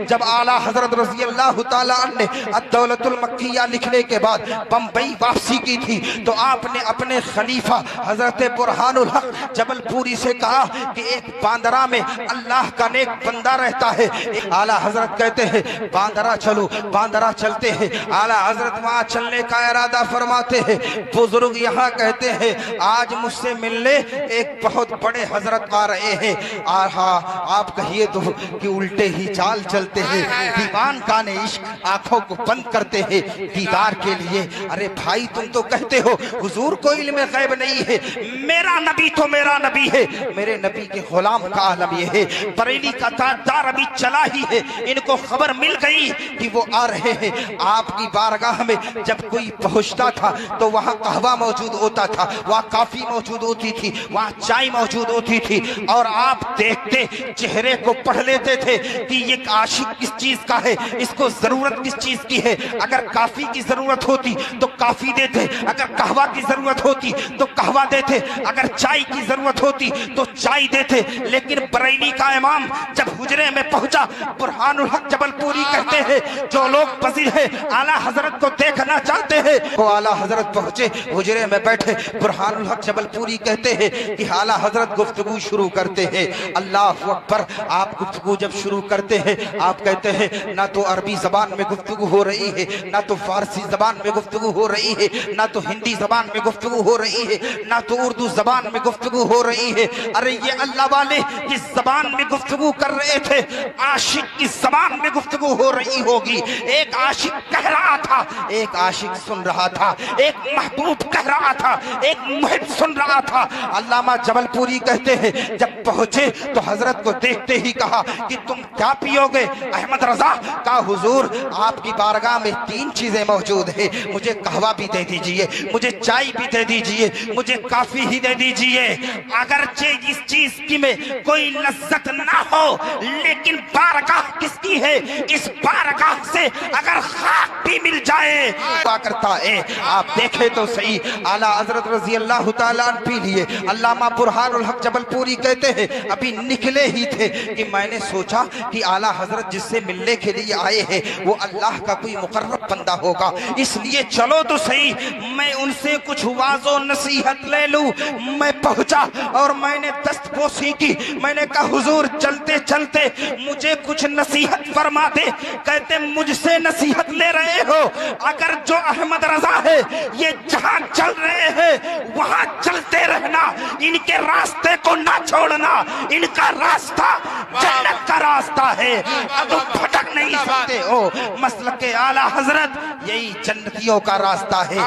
جب اعلیٰ حضرت رضی اللہ تعالیٰ عنہ نے الدولۃ المکیہ لکھنے کے بعد بمبئی واپسی کی تھی تو آپ نے اپنے خلیفہ حضرت برہان الحق جبل پوری سے کہا کہ ایک باندرا میں اللہ کا نیک بندہ رہتا ہے۔ اعلیٰ حضرت کہتے ہیں باندرا چلو، باندرا چلتے ہیں۔ اعلیٰ حضرت وہاں چلنے کا ارادہ فرماتے ہیں۔ بزرگ یہاں کہتے ہیں آج مجھ سے ملنے ایک بہت بڑے حضرت آ رہے ہیں۔ آپ کہیے تو کہ الٹے ہی چال چلتے ہیں، دیوان کان عشق آنکھوں کو بند کرتے ہیں دیدار کے لیے۔ ارے بھائی تم تو کہتے ہو حضور کو علم غیب نہیں ہے، میرا نبی تو میرا نبی ہے، میرے نبی کے غلام کا عالم یہ ہے۔ بریلی کا تاجدار ابھی چلا ہی ہے، ان کو خبر مل گئی کہ وہ آ رہے ہیں۔ آپ کی بارگاہ میں جب کوئی پہنچتا تھا تو وہاں قہوہ موجود ہوتا تھا، وہاں کافی موجود ہوتی تھی، وہاں چائے موجود ہوتی تھی، اور آپ دیکھتے چہرے کو پڑھ لیتے تھے کہ یہ عاشق کس چیز کا ہے، اس کو ضرورت کس چیز کی ہے۔ اگر کافی کی ضرورت ہوتی تو کافی دیتے، اگر قہوہ کی ضرورت ہوتی تو قہوہ دیتے، اگر چائے کی ضرورت ہوتی تو چائے دیتے۔ لیکن بریلی کا امام جب حجرے میں پہنچا، برہان الحق جبل پوری کہتے ہیں جو لوگ پذیر ہیں اعلیٰ حضرت کو دیکھنا چاہتے ہیں وہ اعلیٰ حضرت پہنچے، حجرے میں بیٹھے۔ برہان الحق جبل پوری کہتے ہیں کہ اعلیٰ حضرت گفتگو شروع کرتے ہیں۔ اللہ اکبر، آپ گفتگو جب شروع کرتے ہیں آپ کہتے ہیں نہ تو عربی زبان میں گفتگو ہو رہی ہے، نہ تو فارسی زبان میں گفتگو ہو رہی ہے، نہ تو ہندی زبان میں گفتگو ہو رہی ہے، نہ تو اردو زبان میں گفتگو ہو رہی ہے۔ ارے یہ اللہ والے جس زبان میں گفتگو کر رہے تھے عاشق کی زبان میں گفتگو ہو رہی ہوگی۔ ایک عاشق کہہ رہا تھا، ایک عاشق سن رہا تھا، ایک محبوب کہہ رہا تھا، ایک محب سن رہا تھا۔ علامہ جبل پوری کہتے ہیں جب پہنچے تو حضرت کو دیکھتے ہی کہا کہ تم کیا پیو گے؟ احمد رضا کا حضور آپ کی بارگاہ میں 3 چیزیں موجود ہیں، مجھے قہوہ بھی دے دیجئے، مجھے چائے بھی دے دیجئے، مجھے کافی ہی دے دیجئے۔ اگرچہ اس چیز کی میں کوئی لذت نہ ہو لیکن بارگاہ کس کی ہے؟ اس بارگاہ سے اگر خاک بھی مل جائے کیا کرتا ہے۔ آپ دیکھیں تو صحیح، اعلیٰ حضرت رضی اللہ تعالیٰ عنہ پی لیے۔ علامہ برہان الحق جبل پوری کہتے ہیں ابھی نکلے ہی تھے کہ میں نے سوچا کہ اعلیٰ حضرت جس سے ملنے کے لیے آئے ہیں وہ اللہ کا کوئی مقرب بندہ ہوگا، اس لیے چلو تو صحیح میں ان سے کچھ واعظ و نصیحت لے لوں۔ میں پہنچا اور میں نے دستبوسی کی، میں نے کہا حضور چلتے چلتے مجھے کچھ نصیحت فرما دے۔ کہتے مجھ سے نصیحت لے رہے ہو؟ اگر جو احمد رضا ہے یہ جہاں چل رہے ہیں وہاں چلتے رہنا، ان کے راستے کو نہ چھوڑنا، ان کا راستہ جنت کا راستہ ہے، اب بھٹک نہیں سکتے ہو۔ مسلک اعلیٰ حضرت یہی جنتیوں کا راستہ ہے۔